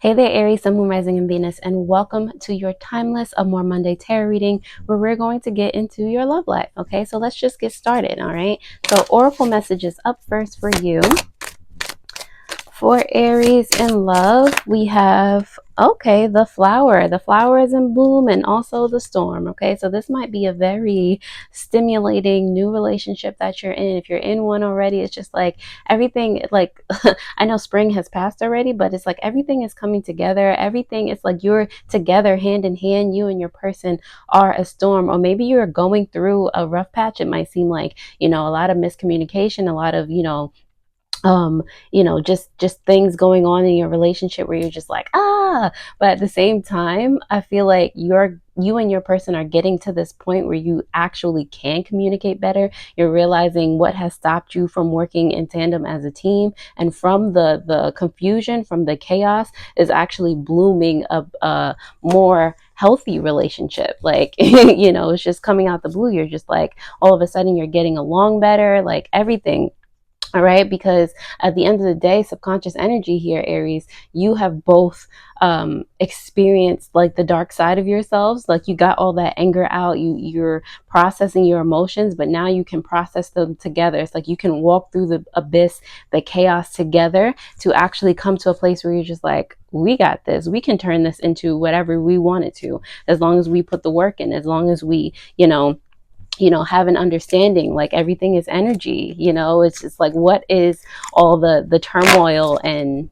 Hey there, Aries, Sun, Moon, Rising, and Venus, and welcome to your timeless Amor Monday tarot reading, where we're going to get into your love life. Okay, so let's just get started. All right, so oracle messages up first for you. For Aries in love, we have, okay, the flower. The flower is in bloom and also the storm. Okay, so this might be a very stimulating new relationship that you're in. If you're in one already, it's just like everything, like, I know spring has passed already, but it's like everything is coming together. Everything is like you're together hand in hand. You and your person are a storm, or maybe you're going through a rough patch. It might seem like, a lot of miscommunication, a lot of, just things going on in your relationship where you're just like, but at the same time, I feel like you and your person are getting to this point where you actually can communicate better. You're realizing what has stopped you from working in tandem as a team, and from the confusion, from the chaos, is actually blooming a more healthy relationship. Like, it's just coming out the blue. You're just like, all of a sudden you're getting along better, like everything. All right, because at the end of the day, subconscious energy here, Aries, you have both experienced like the dark side of yourselves. Like, you got all that anger out, you're processing your emotions, but now you can process them together. It's like you can walk through the abyss, the chaos together, to actually come to a place where you're just like, we got this. We can turn this into whatever we want it to, as long as we put the work in, as long as we, have an understanding. Like, everything is energy. It's just like, what is all the turmoil and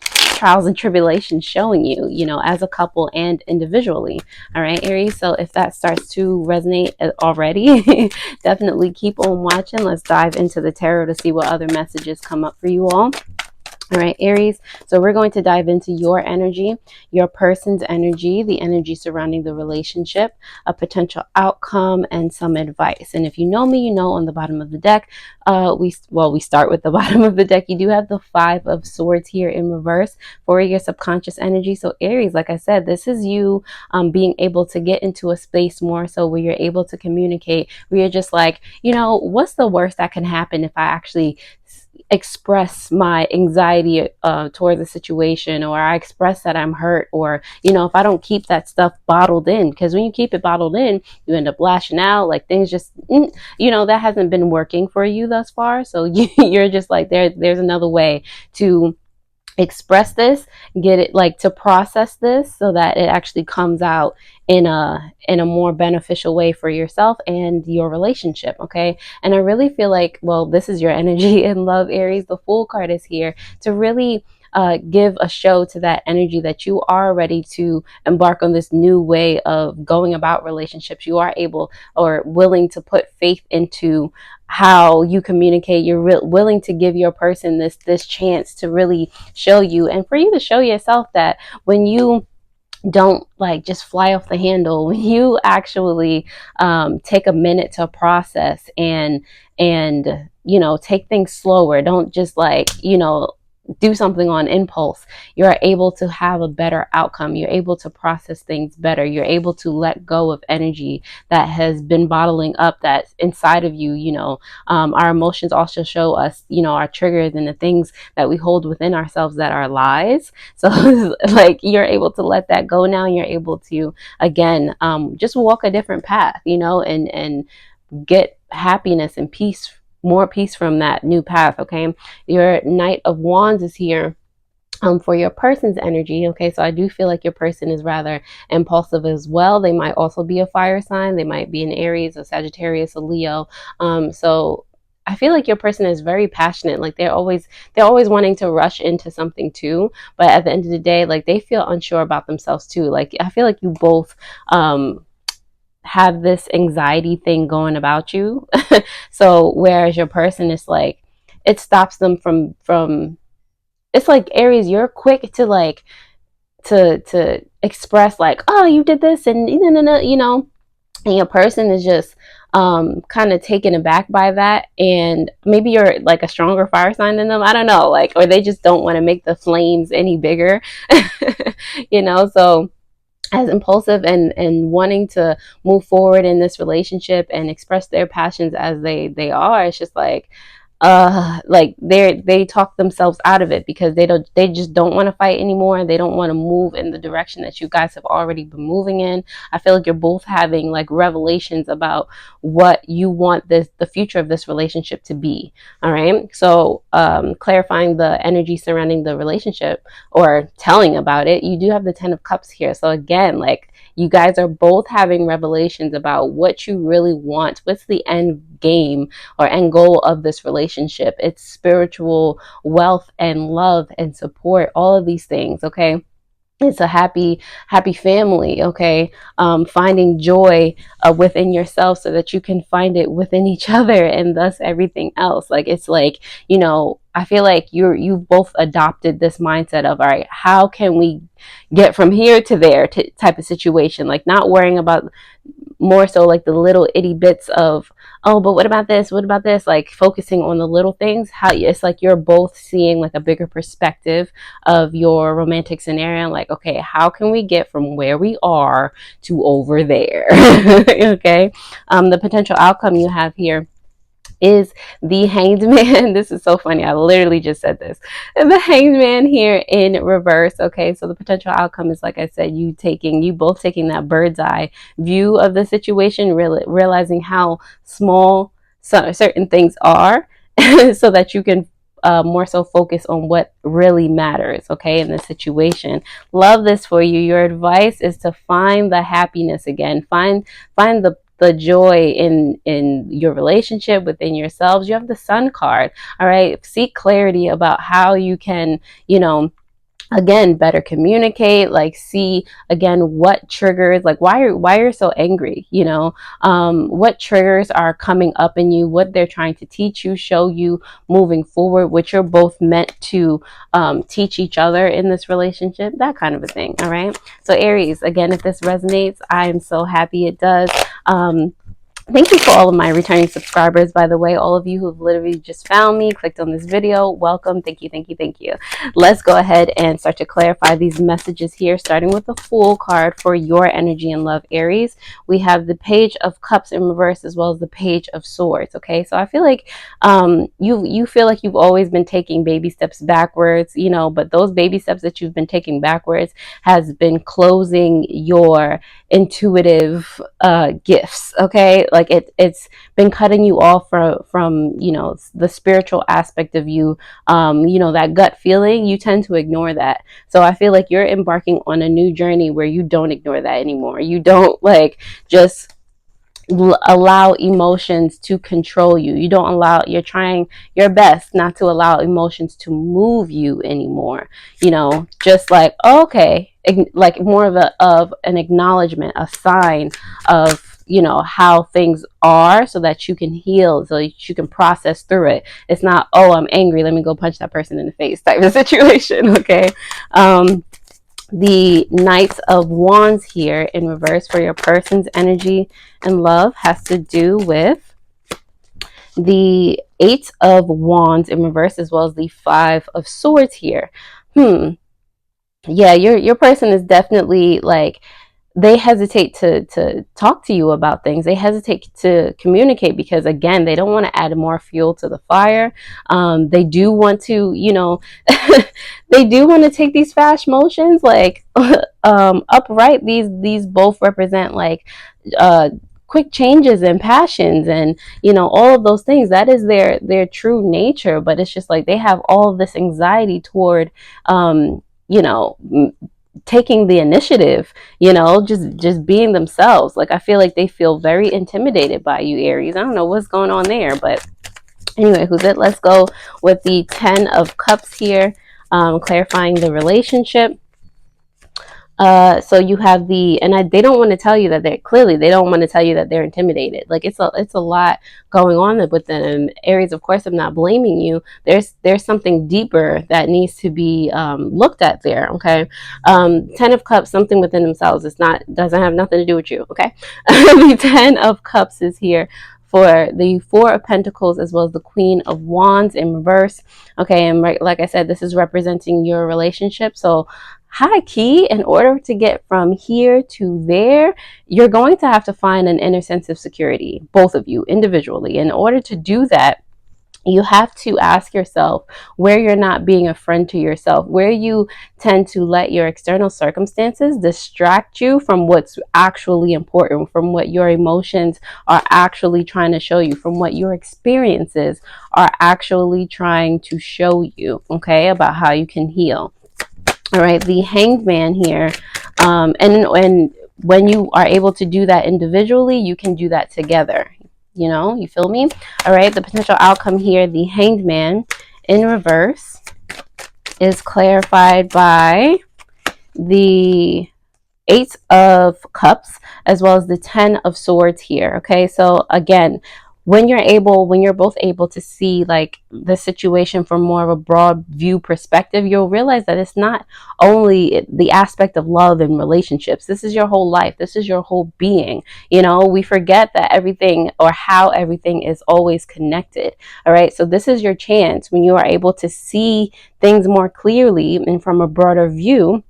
trials and tribulations showing you, as a couple and individually. All right, Aries, so if that starts to resonate already, definitely keep on watching. Let's dive into the tarot to see what other messages come up for you all. All right, Aries. So we're going to dive into your energy, your person's energy, the energy surrounding the relationship, a potential outcome, and some advice. And if you know me, on the bottom of the deck, we start with the bottom of the deck. You do have the Five of Swords here in reverse for your subconscious energy. So Aries, like I said, this is you being able to get into a space more so where you're able to communicate, where you're just like, what's the worst that can happen if I actually express my anxiety towards the situation, or I express that I'm hurt, or if I don't keep that stuff bottled in, because when you keep it bottled in, you end up lashing out. Like, things just that hasn't been working for you thus far, so you're just like, there's another way to express this, get it, like, to process this so that it actually comes out in a more beneficial way for yourself and your relationship. Okay, and I really feel like, well, this is your energy in love, Aries. The Fool card is here to really give a show to that energy that you are ready to embark on this new way of going about relationships. You are able or willing to put faith into how you communicate. You're willing to give your person this chance to really show you, and for you to show yourself that when you don't like just fly off the handle, when you actually take a minute to process and take things slower, don't just like do something on impulse, you're able to have a better outcome. You're able to process things better. You're able to let go of energy that has been bottling up, that's inside of you. Our emotions also show us our triggers and the things that we hold within ourselves that are lies. So like, you're able to let that go now, and you're able to again just walk a different path, and get happiness and peace, more peace from that new path. Okay, your Knight of Wands is here for your person's energy. Okay, so I do feel like your person is rather impulsive as well. They might also be a fire sign. They might be an Aries, a Sagittarius, a Leo. So I feel like your person is very passionate. Like, they're always wanting to rush into something too, but at the end of the day, like, they feel unsure about themselves too. Like, I feel like you both have this anxiety thing going about you. So whereas your person is like, it stops them from it's like, Aries, you're quick to like to express like, oh, you did this, and and your person is just kind of taken aback by that, and maybe you're like a stronger fire sign than them, I don't know, like, or they just don't want to make the flames any bigger. So as impulsive and wanting to move forward in this relationship and express their passions as they are, it's just like, like they talk themselves out of it because they just don't want to fight anymore. They don't want to move in the direction that you guys have already been moving in. I feel like you're both having like revelations about what you want the future of this relationship to be. All right, so clarifying the energy surrounding the relationship or telling about it, you do have the 10 of Cups here. So again, like, you guys are both having revelations about what you really want. What's the end game or end goal of this relationship? It's spiritual wealth and love and support, all of these things. Okay, it's a happy family. Okay, finding joy within yourself so that you can find it within each other, and thus everything else. Like, it's like, I feel like you both adopted this mindset of, all right, how can we get from here to there type of situation, like not worrying about more so like the little itty bits of, oh, but what about this, like focusing on the little things. How it's like you're both seeing like a bigger perspective of your romantic scenario, like, okay, how can we get from where we are to over there? Okay, the potential outcome you have here is the Hanged Man. This is so funny. I literally just said this. And the Hanged Man here in reverse. Okay, so the potential outcome is, like I said, you both taking that bird's eye view of the situation, realizing how small certain things are, so that you can more so focus on what really matters, okay, in this situation. Love this for you. Your advice is to find the happiness again. Find the joy in your relationship, within yourselves. You have the Sun card. All right, seek clarity about how you can, again, better communicate, like see again what triggers, like why you're so angry, what triggers are coming up in you, what they're trying to teach you, show you moving forward, which you're both meant to teach each other in this relationship, that kind of a thing. All right, so Aries, again, if this resonates, I am so happy it does. Thank you for all of my returning subscribers, by the way. All of you who've literally just found me, clicked on this video, welcome. Thank you, thank you, thank you. Let's go ahead and start to clarify these messages here, starting with the Fool card for your energy and love, Aries. We have the Page of Cups in reverse, as well as the Page of Swords. Okay, so I feel like you feel like you've always been taking baby steps backwards, but those baby steps that you've been taking backwards has been closing your intuitive gifts. Okay, like it's been cutting you off from the spiritual aspect of you. That gut feeling, you tend to ignore that. So I feel like you're embarking on a new journey where you don't ignore that anymore. You don't like just allow emotions to control you. You don't allow, you're trying your best not to allow emotions to move you anymore. Just like, okay, like more of an acknowledgement, a sign of how things are, so that you can heal, so you can process through it. It's not, oh, I'm angry, let me go punch that person in the face type of situation. Okay, the Knights of Wands here in reverse for your person's energy and love has to do with the Eight of Wands in reverse, as well as the Five of Swords here. Yeah, your person is definitely like, they hesitate to talk to you about things. They hesitate to communicate because, again, they don't want to add more fuel to the fire. They do want to, they do want to take these fast motions, like upright. These both represent like quick changes and passions, and all of those things. That is their true nature. But it's just like they have all of this anxiety toward taking the initiative, just being themselves. Like, I feel like they feel very intimidated by you, Aries. I don't know what's going on there, but anyway, who's it? Let's go with the 10 of Cups here, clarifying the relationship. So you have they don't want to tell you that they don't want to tell you that they're intimidated. Like, it's a lot going on with them. Aries, of course, I'm not blaming you. There's something deeper that needs to be looked at there. Okay, 10 of Cups, something within themselves. Doesn't have nothing to do with you. Okay, the 10 of Cups is here for the Four of Pentacles, as well as the Queen of Wands in reverse. Okay, and like I said, this is representing your relationship. So high key, in order to get from here to there, you're going to have to find an inner sense of security, both of you individually. In order to do that, You have to ask yourself where you're not being a friend to yourself, where you tend to let your external circumstances distract you from what's actually important, from what your emotions are actually trying to show you, from what your experiences are actually trying to show you, okay, about how you can heal. All right, the Hanged Man here, and when you are able to do that individually, you can do that together. You feel me? All right, the potential outcome here, the Hanged Man in reverse, is clarified by the Eight of Cups as well as the Ten of Swords here. Okay, so again, when you're both able to see like the situation from more of a broad view perspective, you'll realize that it's not only the aspect of love and relationships. This is your whole life. This is your whole being. We forget that everything, or how everything, is always connected. All right, so this is your chance when you are able to see things more clearly and from a broader view.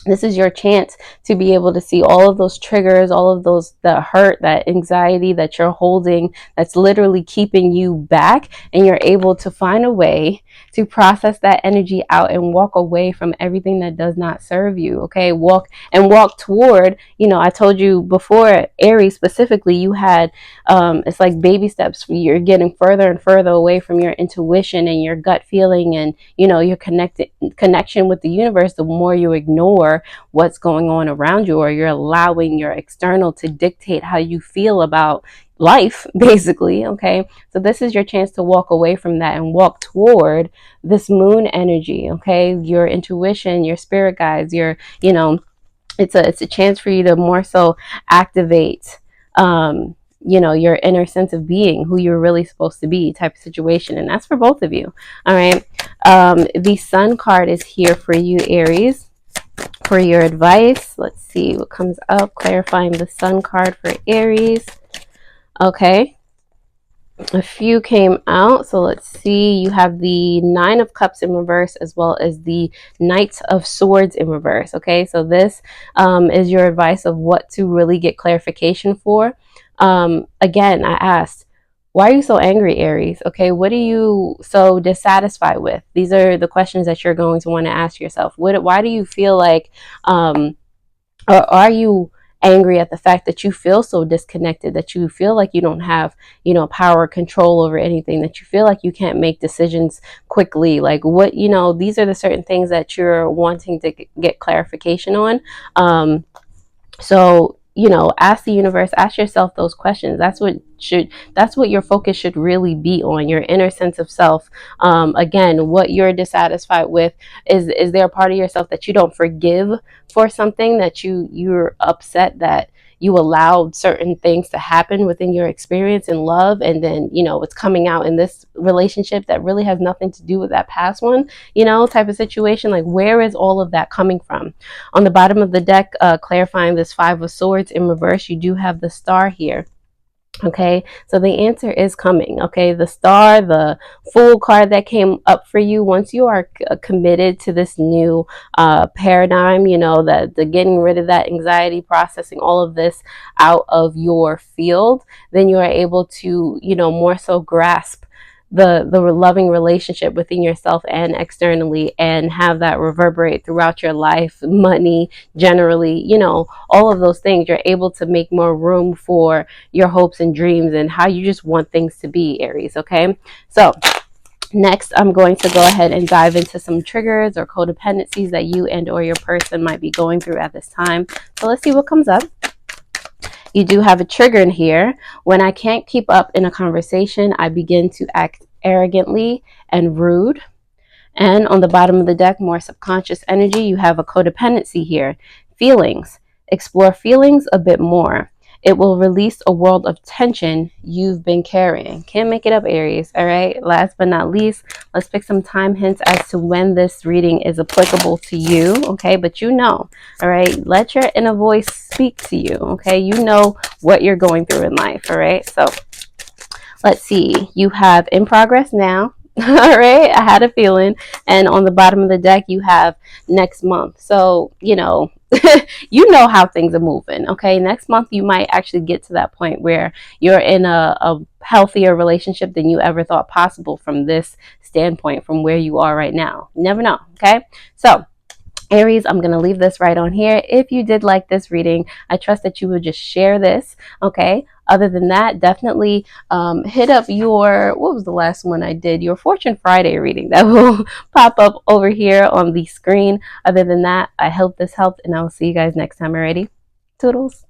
This is your chance to be able to see all of those triggers, all of those, the hurt, that anxiety that you're holding, that's literally keeping you back, and you're able to find a way to process that energy out and walk away from everything that does not serve you. Okay, walk toward, I told you before, Aries specifically, you had it's like baby steps. You're getting further and further away from your intuition and your gut feeling, and your connection with the universe. The more you ignore what's going on around you, or you're allowing your external to dictate how you feel about life, basically. Okay, so this is your chance to walk away from that and walk toward this moon energy. Okay, your intuition, your spirit guides, it's a chance for you to more so activate your inner sense of being, who you're really supposed to be, type of situation. And that's for both of you. All right, the Sun card is here for you, Aries, for your advice. Let's see what comes up, clarifying the Sun card for Aries. Okay, a few came out, so let's see. You have the Nine of Cups in reverse as well as the Knight of Swords in reverse. Okay, so this is your advice of what to really get clarification for. Again, I asked, why are you so angry, Aries? Okay, what are you so dissatisfied with? These are the questions that you're going to want to ask yourself. Why do you feel like or are you angry at the fact that you feel so disconnected, that you feel like you don't have, power or control over anything, that you feel like you can't make decisions quickly? Like, what, these are the certain things that you're wanting to get clarification on. So, ask the universe, ask yourself those questions. That's what your focus should really be on, your inner sense of self. Again, what you're dissatisfied with. Is there a part of yourself that you don't forgive for something, that you're upset that you allowed certain things to happen within your experience in love, and then it's coming out in this relationship that really has nothing to do with that past one, type of situation? Like, where is all of that coming from? On the bottom of the deck, clarifying this Five of Swords in reverse, you do have the Star here. Okay, so the answer is coming. Okay, the Star, the Fool card that came up for you. Once you are committed to this new paradigm, that the getting rid of that anxiety, processing all of this out of your field, then you are able to, more so grasp the loving relationship within yourself and externally, and have that reverberate throughout your life, money, generally, all of those things. You're able to make more room for your hopes and dreams and how you just want things to be, Aries. Okay, so next, I'm going to go ahead and dive into some triggers or codependencies that you and or your person might be going through at this time. So let's see what comes up. You do have a trigger in here. When I can't keep up in a conversation, I begin to act arrogantly and rude. And on the bottom of the deck, more subconscious energy, you have a codependency here. Feelings. Explore feelings a bit more. It will release a world of tension you've been carrying. Can't make it up, Aries. All right. Last but not least, let's pick some time hints as to when this reading is applicable to you. Okay. But all right, let your inner voice speak to you. Okay. You know what you're going through in life. All right. So let's see. You have in progress now. All right. I had a feeling. And on the bottom of the deck, you have next month. So, you know how things are moving. Okay, next month you might actually get to that point where you're in a healthier relationship than you ever thought possible from this standpoint, from where you are right now. You never know. Okay, so Aries, I'm going to leave this right on here. If you did like this reading, I trust that you would just share this. Okay. Other than that, definitely hit up your, what was the last one I did? Your Fortune Friday reading that will pop up over here on the screen. Other than that, I hope this helped, and I will see you guys next time. Alrighty? Toodles.